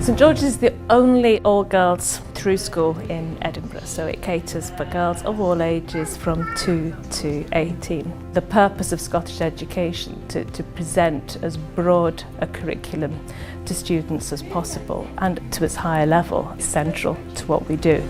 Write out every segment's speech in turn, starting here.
St George's is the only all-girls through school in Edinburgh, so it caters for girls of all ages from 2 to 18. The purpose of Scottish education to present as broad a curriculum to students as possible and to as high a level is central to what we do.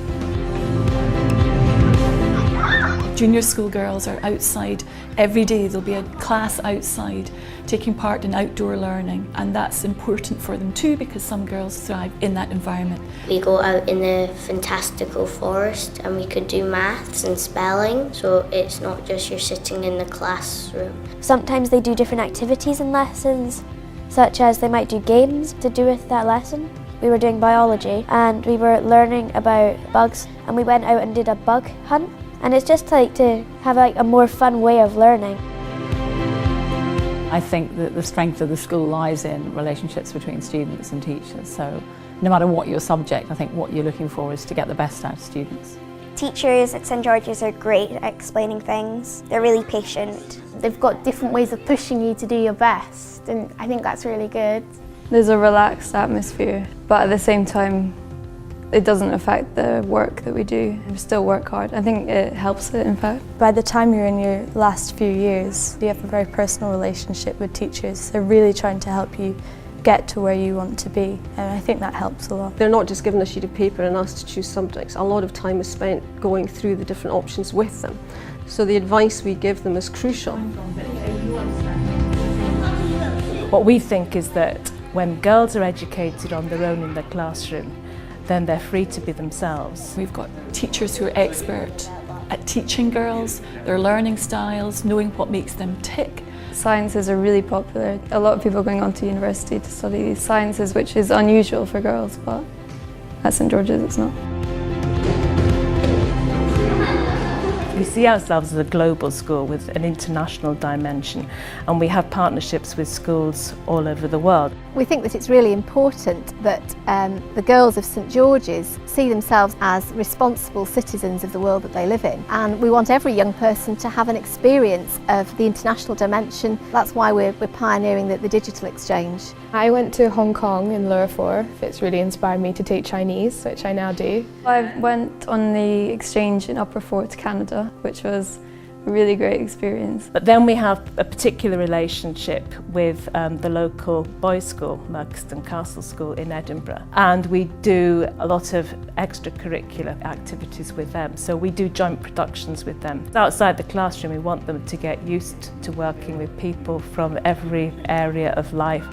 Junior school girls are outside every day. There'll be a class outside taking part in outdoor learning, and that's important for them too because some girls thrive in that environment. We go out in the fantastical forest and we could do maths and spelling, so it's not just you're sitting in the classroom. Sometimes they do different activities and lessons, such as they might do games to do with that lesson. We were doing biology and we were learning about bugs, and we went out and did a bug hunt. And it's just like to have like a more fun way of learning. I think that the strength of the school lies in relationships between students and teachers. So no matter what your subject, I think what you're looking for is to get the best out of students. Teachers at St George's are great at explaining things. They're really patient. They've got different ways of pushing you to do your best, and I think that's really good. There's a relaxed atmosphere, but at the same time it doesn't affect the work that we do. We still work hard. I think it helps it, in fact. By the time you're in your last few years, you have a very personal relationship with teachers. They're really trying to help you get to where you want to be, and I think that helps a lot. They're not just given a sheet of paper and asked to choose subjects. A lot of time is spent going through the different options with them. So the advice we give them is crucial. What we think is that when girls are educated on their own in the classroom, then they're free to be themselves. We've got teachers who are expert at teaching girls, their learning styles, knowing what makes them tick. Sciences are really popular. A lot of people are going on to university to study these sciences, which is unusual for girls, but at St George's it's not. We see ourselves as a global school with an international dimension, and we have partnerships with schools all over the world. We think that it's really important that the girls of St George's see themselves as responsible citizens of the world that they live in, and we want every young person to have an experience of the international dimension. That's why we're pioneering the digital exchange. I went to Hong Kong in Lower 4. It's really inspired me to take Chinese, which I now do. I went on the exchange in Upper 4 to Canada, which was a really great experience. But then we have a particular relationship with the local boys' school, Merchiston Castle School in Edinburgh, and we do a lot of extracurricular activities with them. So we do joint productions with them. Outside the classroom, we want them to get used to working with people from every area of life.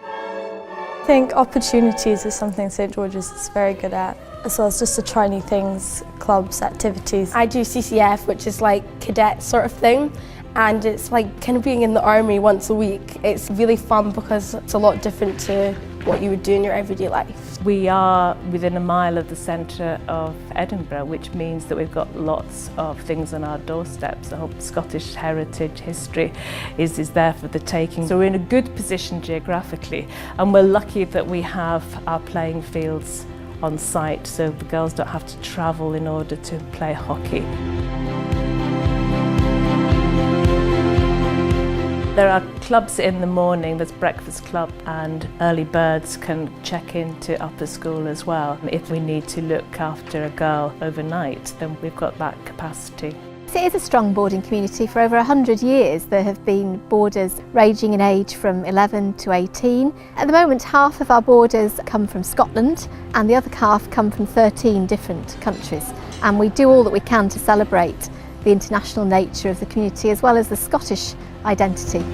I think opportunities is something St George's is very good at, as well as just to try new things, clubs, activities. I do CCF, which is like cadet sort of thing, and it's like kind of being in the army once a week. It's really fun because it's a lot different to what you would do in your everyday life. We are within a mile of the centre of Edinburgh, which means that we've got lots of things on our doorsteps. The whole Scottish heritage, history is there for the taking. So we're in a good position geographically, and we're lucky that we have our playing fields on site, so the girls don't have to travel in order to play hockey. There are clubs in the morning, there's breakfast club, and early birds can check into upper school as well. If we need to look after a girl overnight, then we've got that capacity. It is a strong boarding community. For over 100 years there have been boarders ranging in age from 11 to 18. At the moment, half of our boarders come from Scotland and the other half come from 13 different countries, and we do all that we can to celebrate the international nature of the community as well as the Scottish identity.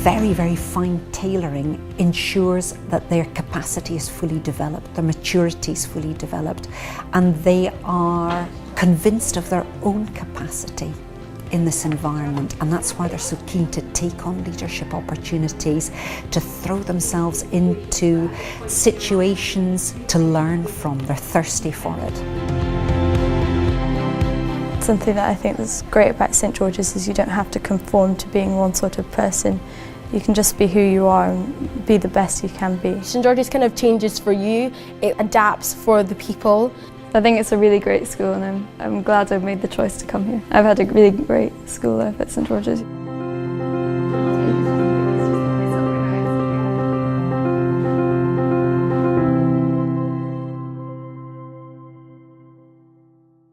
Very, very fine tailoring ensures that their capacity is fully developed, their maturity is fully developed, and they are convinced of their own capacity in this environment, and that's why they're so keen to take on leadership opportunities, to throw themselves into situations to learn from. They're thirsty for it. Something that I think is great about St George's is you don't have to conform to being one sort of person. You can just be who you are and be the best you can be. St George's kind of changes for you, it adapts for the people. I think it's a really great school, and I'm glad I've made the choice to come here. I've had a really great school life at St George's.